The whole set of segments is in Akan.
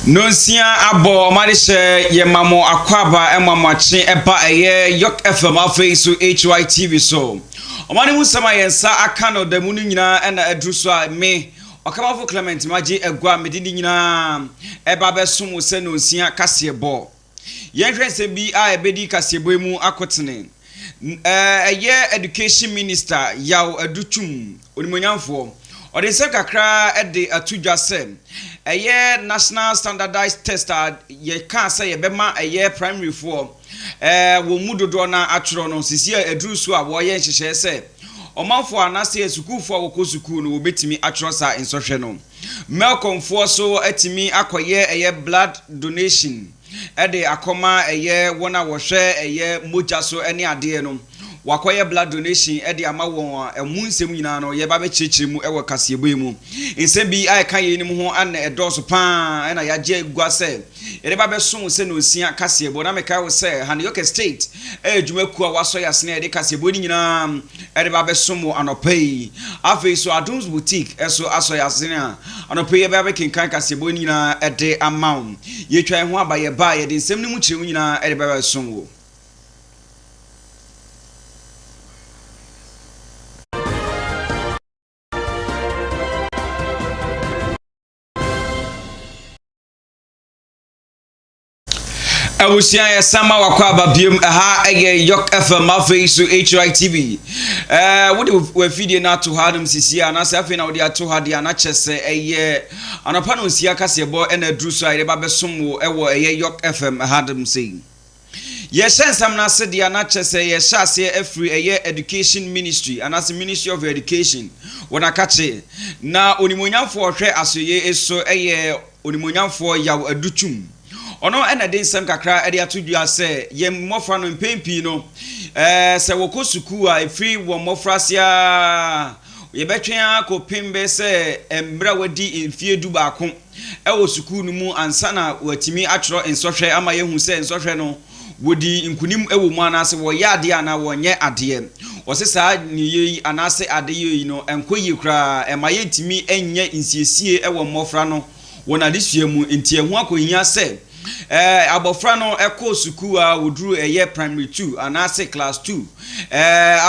Nonsia abo marishe ye mamo akwaba emamachi eba eye Yorke FM afi so Hytvgh so. Omani musama yensa akano da munu nyina ena adruso a me Okamafo Clement maji egwa medini nyina eba besom se nonsia kasebo. Yenhwese bi a ebedi kasebo mu akotene. Eye education minister yaw adutum onimonyamfo ode se kakra ede atudwa se eye national standardized test ye kan say ye bema eye primary 4 wo mudodo na atworo no sisi edrusu a wo ye nhyehyɛ se omanfo anase esukufo a wokɔ sukuu no obetimi atworo sa ensohwɛ no melkomfo so atimi akoye eye blood donation ede akoma eye wona wo hwɛ eye moja so ene ade no wakoye blood donation ede ama won emu nsem nyina no ye ba be kyekire mu ewo kasebo mu nsem bi ai kan ye nim ho ana edoso pa na ya je gua se ye ba be som se no nsia kasebo na meka wo se han Yorke state edwumaku a waso ya sene ede kasebo ni nyina ede ba be som anopai afi so Adams boutique eso aso ya sene anopai ye ba be kinkan kasebo ni nyina ede amount ye twa ho abaye ba ye de nsem ni mu kyerem nyina ede ba be som wo. Awusia ya sama wakwaba biem ha eye Yorke FM afi so Hytvgh wode we video na to hadum sisia na se afi na wode ato hade na kyese eye anopa no nsia kasebo ena druso a ire ba besom wo ewo eye Yorke FM hadum sei ye sensam na se dia na kyese ye hyase afri eye education ministry anase ministry of education wona kache na onimonyamfo ohwe asoye eso eye onimonyamfo yaw adutum ono ena den sam kakra ade atudua se ye mmofra no mpempi no se woko suku a efri wo mmofra sia ye betwen akopembe se embra wadi mfie du baako wo suku no mu ansana watimi atworo ensohwe ama yehu se ensohwe no wodi nkunim ewo mu anase wo ya ade ana wonye ade osesa ni yi anase ade yi no enkoyi kra emaye timi enye insiesie ewo mmofra no wona desua mu ntie ho akohia se abofra no eko suku a woduru eye primary 2 anase class 2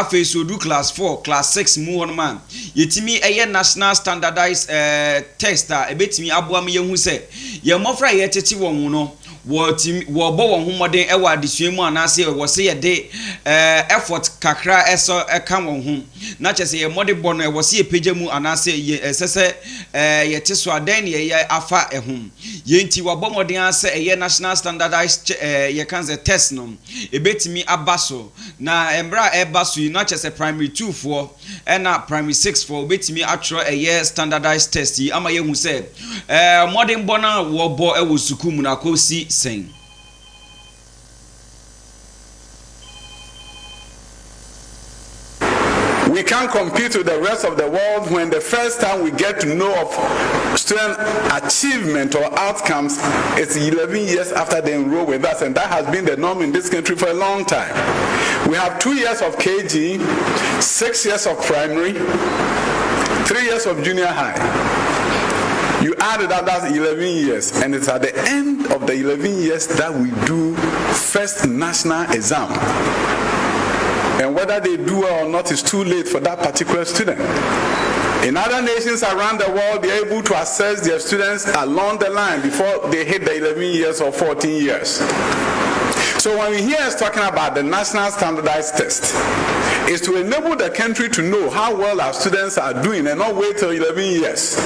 afi so do class 4 class 6 mu won man yetimi eye national standardized test a ebetimi aboam yehu se ye mofra ye tete won no wo bo won homoden ewa adesua mu anase wo se ye de effort kakra eso eka won ho na chese ye mode bo no wo se ye pagya mu anase ye esese ye teso adan ye afa ehum ye nti wo bo moden ase eye national standardized ye kan ze test no ebetimi abaso na embra ebaso na chese primary 2 for na primary 6 for ebetimi atro eye standardized test yi ama ye hu se modern bona wo bo ewo suku mu na kosi sen. We can't compete with the rest of the world when the first time we get to know of student achievement or outcomes is 11 years after they enroll with us, and that has been the norm in this country for a long time. We have 2 years of KG, 6 years of primary, 3 years of junior high. You added up, that's 11 years, and it's at the end of the 11 years that we do first national exam. And whether they do or not is too late for that particular student. In other nations around the world, they're able to assess their students along the line before they hit the 11 years or 14 years. So when we hear us talking about the national standardized test, is to enable the country to know how well our students are doing and not wait till 11 years.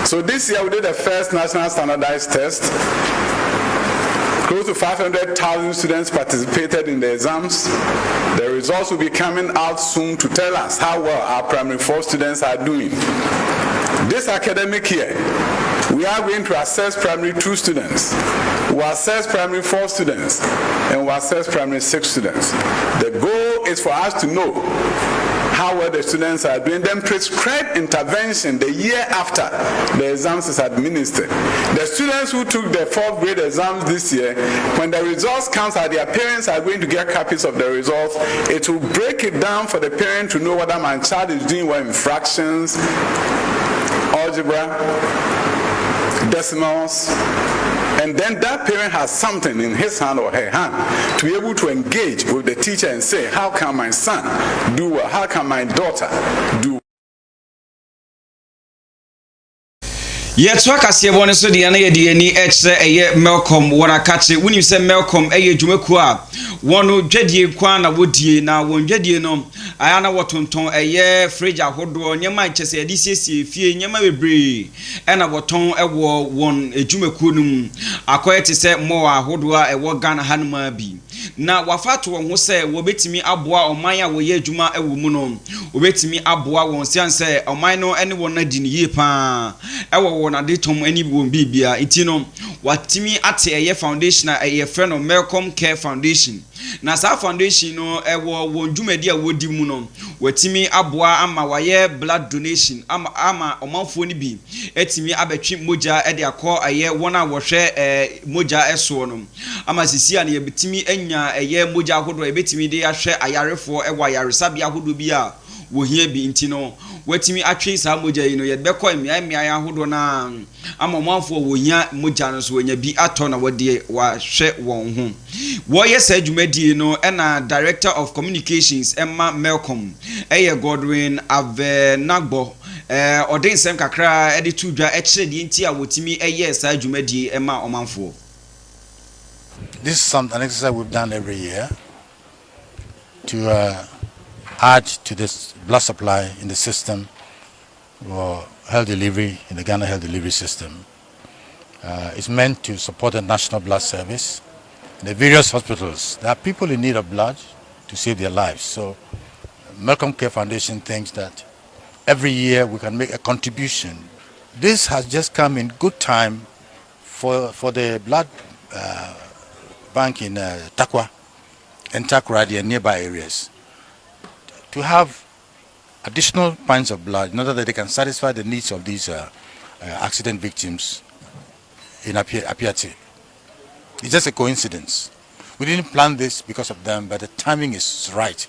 So this year we did the first national standardized test. Close to 500,000 students participated in the exams. The results will be coming out soon to tell us how well our primary 4 students are doing. This academic year, we are going to assess primary 2 students, we'll assess primary 4 students, and we'll assess primary 6 students. The goal is for us to know how well the students are doing, then prescribe intervention the year after the exams is administered. The students who took the 4th grade exams this year, when the results comes out, their parents are going to get copies of the results. It will break it down for the parent to know whether my child is doing well in fractions, algebra, decimals, And then that parent has something in his hand or her hand to be able to engage with the teacher and say, how can my son do well? How can my daughter do well? Yet work as one so the DNA Malcolm wanna catch it when you say Malcolm Jumekua one who Jedi Kwana Woody now one Jedi no Ayana Watonton a year fridge a hodo on your mind chess a DCC fee Yama Bree and a waton a war one a Jumekunum a quiet to say more a hodua a war gun Hanma be. Now wafatu who say wobeti me abwa or maya wo ye juma e wumuno wobeti me abwa won sian say o mino anyone na di ye pa e wo wona de tom ani won bibia itino watimi ate eye foundation a eye friend of Malcolm Care Foundation na sa foundation no e wo won jumadi a wodi mu no watimi abwa ama waye blood donation ama omanfo ni bi etimi abetwi moja e de akọ aye wona wo hwe moja eso no ama sisi an ye betimi anya eye moja ahodo e betimi de ahwe ayarefo e wa yaresabi ahodo bi a wo hia bi intino watimi atwe sa moja yi no ye bekọ emia ahodo na ama omanfo wo hia moja no so nya bi ato na wode wa hwe won ho wo ye sa dwumadi no na director of communications Emma Malcolm Godwin Avenagbo odin sem kakra edi tudwa ekire di nti a wotimi sa dwumadi Emma omanfo. This is an exercise we've done every year to add to this blood supply in the system for health delivery in the Ghana health delivery system. It's meant to support the national blood service. In the various hospitals, there are people in need of blood to save their lives. So Malcolm Care Foundation thinks that every year we can make a contribution. This has just come in good time for the blood bank in Takwa and Takoradi and nearby areas to have additional pints of blood in order that they can satisfy the needs of these accident victims in Apiati. It's just a coincidence. We didn't plan this because of them, but the timing is right.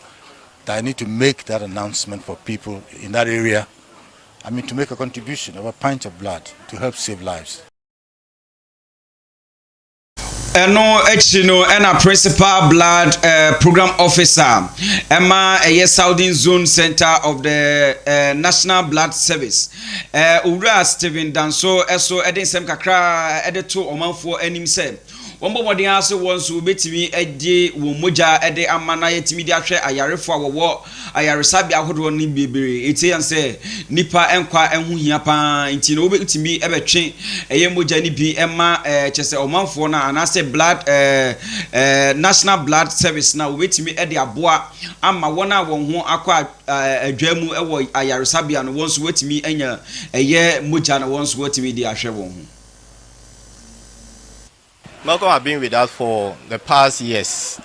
That I need to make that announcement for people in that area. I mean, to make a contribution of a pint of blood to help save lives. No Echino and a principal blood program officer Emma Southern Zone Center of the National Blood Service Ura Steven Danso eso edin sem kakra edeto omanfo anim se wombo modin ase wonso betimi ede wo moja ede amana yetimi de ahwe ayarefo awowo ayaresabi ahodo ni bebere eti yanse nipa enkwa enhu hia pa nti no betimi ebetwe eye moja ni bi ema chese omanfo na anase blood National Blood Service na betimi ede aboa ama wona won ho akwa adwamu ewo ayaresabi no wonso betimi anya eye moja na wonso betimi de ahwe won ho. Malcolm has been with us for the past years.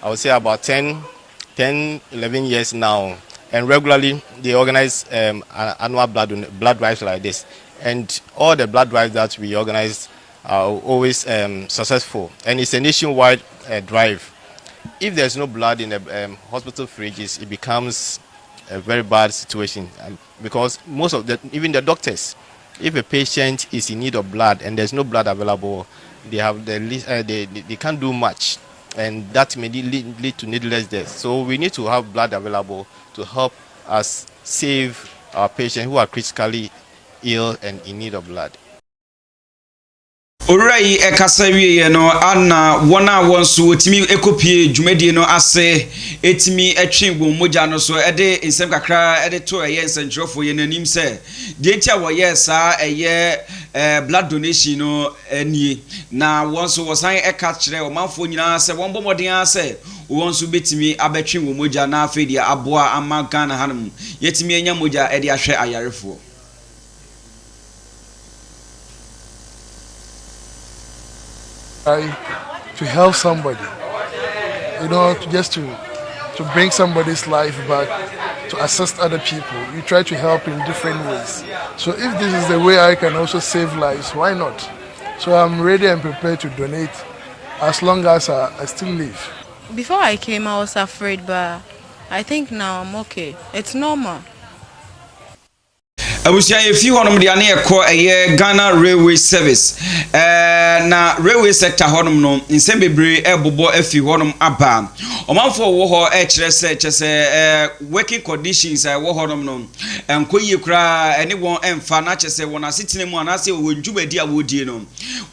I would say about 10, 11 years now. And regularly they organize annual blood drives like this. And all the blood drives that we organize are always successful. And it's a nationwide drive. If there's no blood in the hospital fridges, it becomes a very bad situation. Because most of even the doctors, if a patient is in need of blood and there's no blood available, they have they can't do much, and that may lead to needless death. So we need to have blood available to help us save our patients who are critically ill and in need of blood. Orai ekasawie no ana wona wonso otimi ekopie dwumadi no ase etimi etwe wo moja no so ede nsem kakra ede to eye nsentrofo ye nanim se de ntia wo ye sa eye blood donation no anie na wonso wosan eka kire o manfo nyina se won bomodin ase wonso betimi abetwe wo moja na afedi aboa ama Ghana hanum yetimi enya moja ede ahwe ayarefo. To help somebody, you know, to bring somebody's life back, to assist other people. You try to help in different ways. So if this is the way I can also save lives, why not? So I'm ready and prepared to donate as long as I still live. Before I came, I was afraid, but I think now I'm okay. It's normal. abusia efi honom dia na ekọ eye Ghana Railway Service na railway sector honom no nsem bebre ebobo afi honom aba omanfo wo ho kire se working conditions wo honom no enkoyie kura ene won emfa na chese won asetene mu anase wo djubadi a wodie no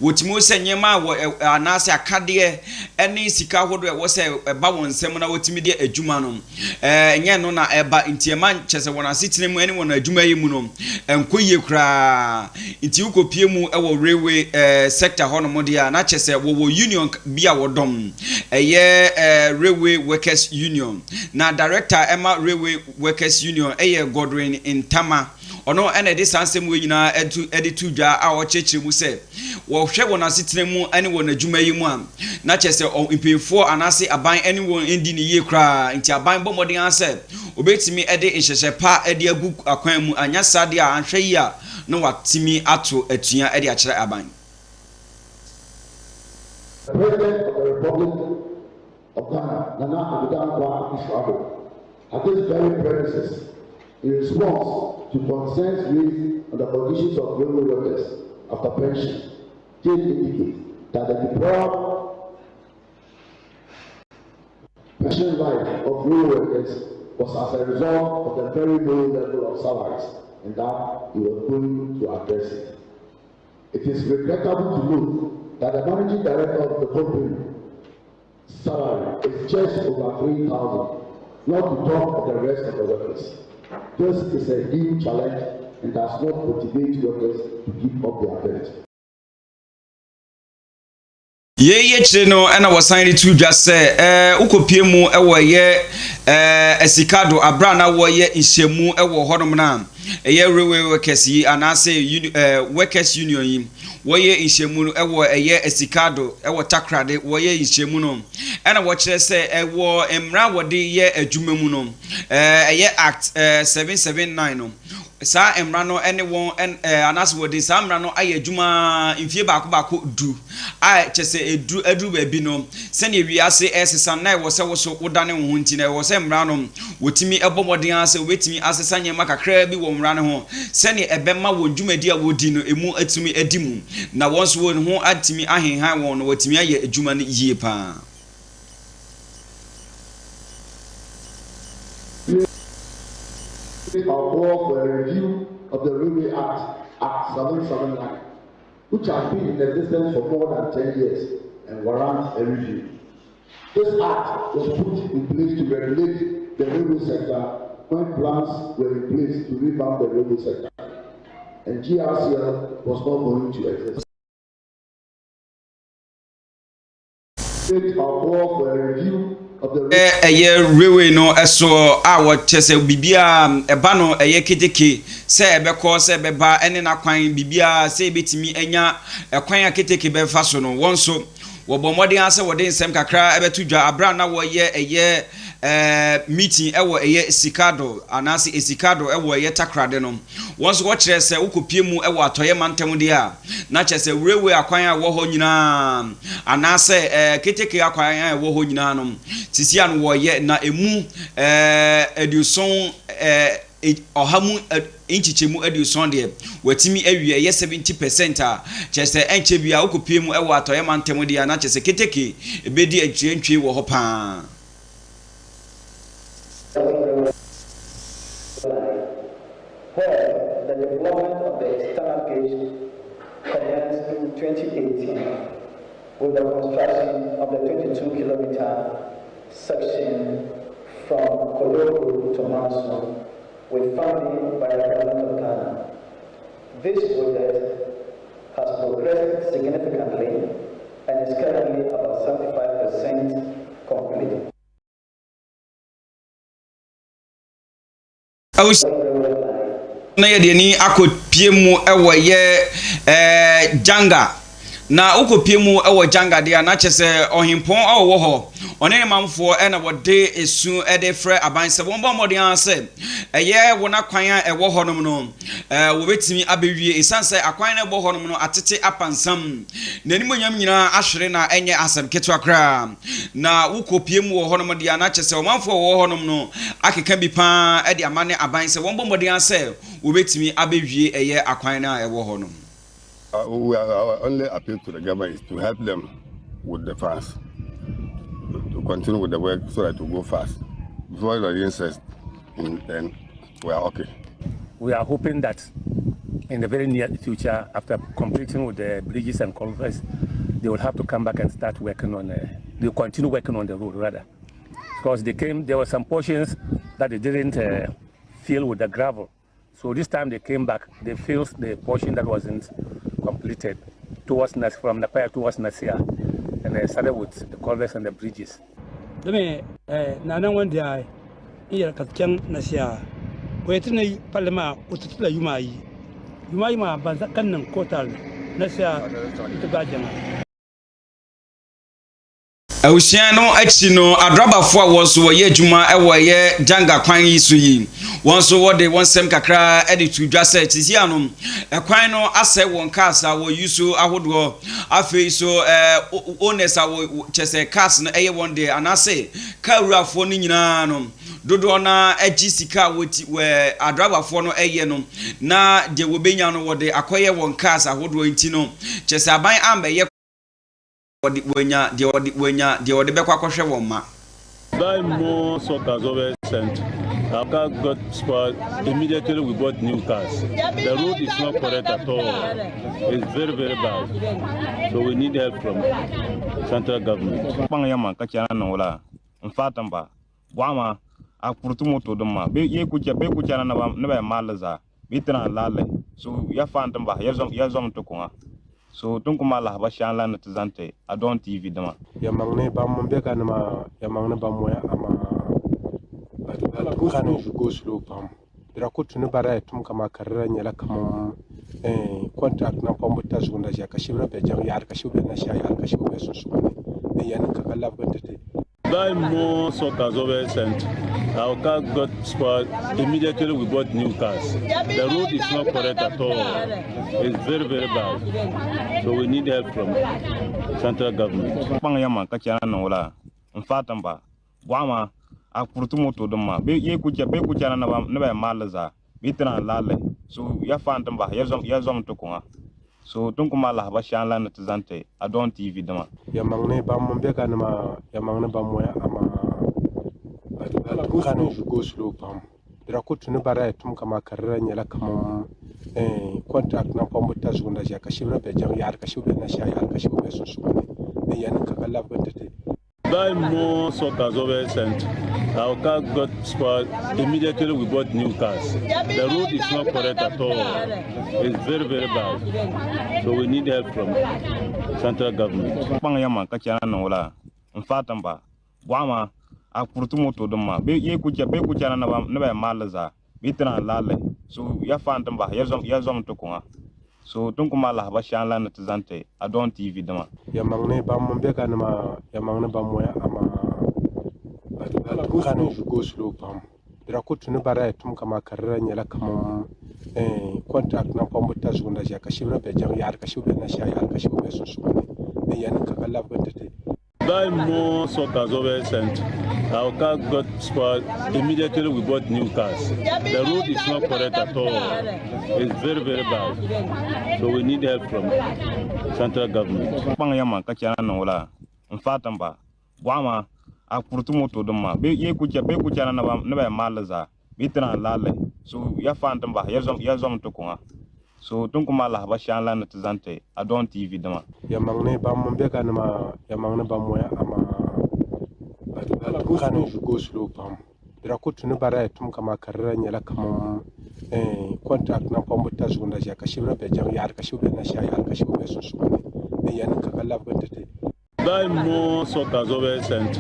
wotimo se nyema wo anase akade ene sika hodo wo se ba won nsem na wotimi de adwuma no enye no na eba ntiema chese won asetene mu ene won adwuma yi mu no enkoyie kura nti ukopie mu ewo railway sector honom dia na chese wo union bia wodom railway workers union na director Emma Railway Workers Union Godwin Intama ono ene de sansem we nyina editu dwa a o chechire mu se wo hwe wona setene mu ene wona adwuma yi mu a na chese impefo anase aban ene won endi ne ye kra nti aban bomoden ase obetimi ede nhyehyɛ pa ede agu akwan mu anya sade a anhwe yi a no watimi ato atua ede akyere aban. The President of the Republic of Ghana, Nana Akufo-Addo, at this very premises, in response to concerns raised on the conditions of railway workers after pension, did indicate that the deplorable pension life of railway workers was as a result of the very low level of salaries, and that he was going to address it. It is regrettable to note that the managing director of the company salary is just over 3,000, not to talk of the rest of the workers. This is a huge challenge and does not motivate workers to keep up their best. Ye chire no na wasan to dwa se ukopie mu ewo ye esikado abra na wo ye nhyiamu ewo hodom na railway workers yi anase workers union yi wo ye nhyiamu no ewo esikado ewo takrade wo ye nhyiamu no na wo chire se ewo emra wode ye adwuma mu no act 779 no sa emra no ene won anas wodi sa emra no aye adwuma mfie baako du a chese edu baabi no se ne wiase esesa na wo se wo so wodane wo nti na wo se emra no wotimi ebomodin ase wetimi asesa nyema kakra bi wo emra no ho se ne ebema wo dwumadi a wodi no emu atumi adimu na wonso wo ho atimi ahenhan won no wotimi aye adwuma no yie pa. Our call for a review of the Railway Act 779, which has been in existence for more than 10 years and warrants a review. This act was put in place to regulate the railway sector when plans were in place to revamp the railway sector, and GRCL was not going to exist. Our call for a review of the railway no eso a wo chese bibia eba no keteke se ebeko se beba ene na kwan bibia se betimi anya ekwan keteke be fa so no wonso wo bomodin ase wo de nsem kakra ebetu dwa abra na wo ye meeting ewo sikado anase esikado ewo takrade no wonso wo kire se ukopie mu ewo atoye mantem de a na chese railway akwan a wo ho nyina anase keteke akwan a wo ho nyina no sisia no wo na emu eduson ohamu inchichemu eduson de watimi awie 70% a chese enche bia ukopie mu ewo atoye mantem de a na chese keteke ebedi atwentwe wo ho pa. Where the development of the external gauge commenced in 2018 with the construction of the 22-kilometer section from Koloko to Manso with funding by the government of Ghana. This project has progressed significantly and is currently about 75% complete. Na ye de ni akopie mu ewo ye janga na ukopie mu ewo jangade na chese ohimpon owo ho one manfo e na wode esu e de frɛ abanse bomba modern ase eye wona kwan a ewo honom no wo betimi abewie esanse akwan na ebo honom no atete apansam na nimonyam nyina ahwere na enye asem ketwa kra na ukopie mu wo honom de na chese o manfo wo honom no akeka bi pa e de amane abanse bomba modern ase wo betimi abewie eye akwan na ewo honom. We are only appeal to the government is to help them with the funds, to continue with the work so that we go fast. Before the incest, then we are okay. We are hoping that in the very near future, after completing with the bridges and culverts, they will have to come back and start working on. They will continue working on the road rather, because there were some portions that they didn't fill with the gravel. So this time they came back, they filled the portion that wasn't completed towards from Napaya towards Nasia, and they started with the culverts and the bridges. Nana one day, here Katkan Nasia, waiting Palama, Utula Yumai, Banzakan Kotal, Nasia, Itagajana. Awusiano achino adrabafo a wonso ye adwuma ye janga kwan yi so yi wonso wode wonsem kakra editu dwase tisi anom kwan no ase won kasa wo yuso ahodo afei so owners a wo chese cars no eye one day anase kawurafo no nyina no dodo na agi sika woti we adrabafo no eye no na de wo benya no wode akoye won cars ahodo nti no chese aban ambe Buy more suckers over sent. Our car got spoiled. Immediately we bought new cars. The road is not correct at all. It's very, very bad. So we need help from central government. So don't come ala bashan la natizante I don't TV dama ya mangne ba mombe kanama ya mangne ba moya ama kana go slow pam dira ko tunu bara tum kama karra nyala kama contract na pambo tazunda ja kashibra be jam yar kashibe na sha yar kashibe be susu ne yan ka kala bantete. Buy more suckers over sent. Our car got spoiled. Immediately we bought new cars. The road is not correct at all. It's very, very bad. So we need help from central government. Pangayama kachana nola. Mfatamba. Wama akurutumoto doma. Be kuchana na malaza. Bitana lale. So ya fantamba yazom tokunga. So don't come ala bashan la natizante I don't TV dama ya mangne ba mombe kanama ya mangne ba moya ama kana go slow pam dira ko tunu bara tum kama karra nyala kama contract na pambo tazunda ja kashibra be jam yar kashibe na sha yar kashibe be susu ne yan ka kala bantete. Buy more suckers over sent. Our car got spoiled. Immediately we bought new cars. The road is not correct at all. It's very, very bad. So we need help from central government. Pangayama kachana nola. Mfatamba. Wama akurutumoto doma. Be kuchana na malaza. Bitana lale. So ya fantamba yazom tokunga. So don't come ala bashan la natizante I don't TV dama ya mangne ba mombe kanama ya mangne ba moya ama kana go slow pam dira ko tunu bara tum kama karra nyala kama contract na pambo tazunda ja kashibra be jam yar kashibe na sha yar kashibe be susu ne yan ka kala bantete. Buy more suckers over sent. Our car got spoiled. Immediately we bought new cars. The road is not correct at all. It's very, very bad. So we need help from central government. Pangayama kachana nola. Mfatamba. Wama akurutumoto doma. Be kuchana na malaza. Bitana lale. So ya fantamba yazom tokunga. So don't come ala bashan la natizante I don't TV dama ya mangne ba mombe kanama ya mangne ba moya ama kana go slow pam dira ko tunu bara tum kama karra nyala kama contract na pambo tazunda ja kashibra be jam yar kashibe na sha yar kashibe be susu ne yan ka kala bantete. Buy more soccer over sent.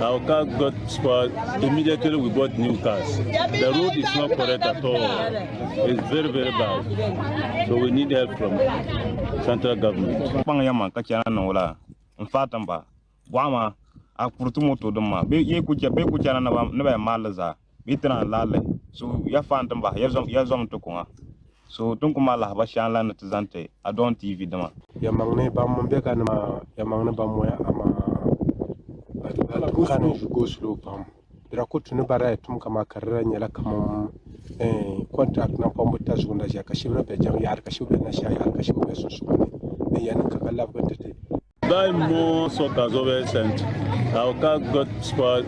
Our car got spoiled. Immediately we bought new cars. The road is not correct at all. It's very, very bad. So we need help from central government. Bangyaman kachana nola. Mfatamba. Guama. Akurtumoto doma. Be kuchana na malaza. Bitran lale. So ya fantamba. Yazom tokunga. So don't come ala bashan la natizante. I don't TV dama. Yamangne bambeka na yamangne bamoya ama kana go slow pam. Dira kutuni bara tum kama karra nyala kama contract na pambo tazunda ya kashibra be jang yar kashibra na sha yar kashibra be susu. Yan kakala kwentete. Buy more soccer over sent. Our car got spoiled.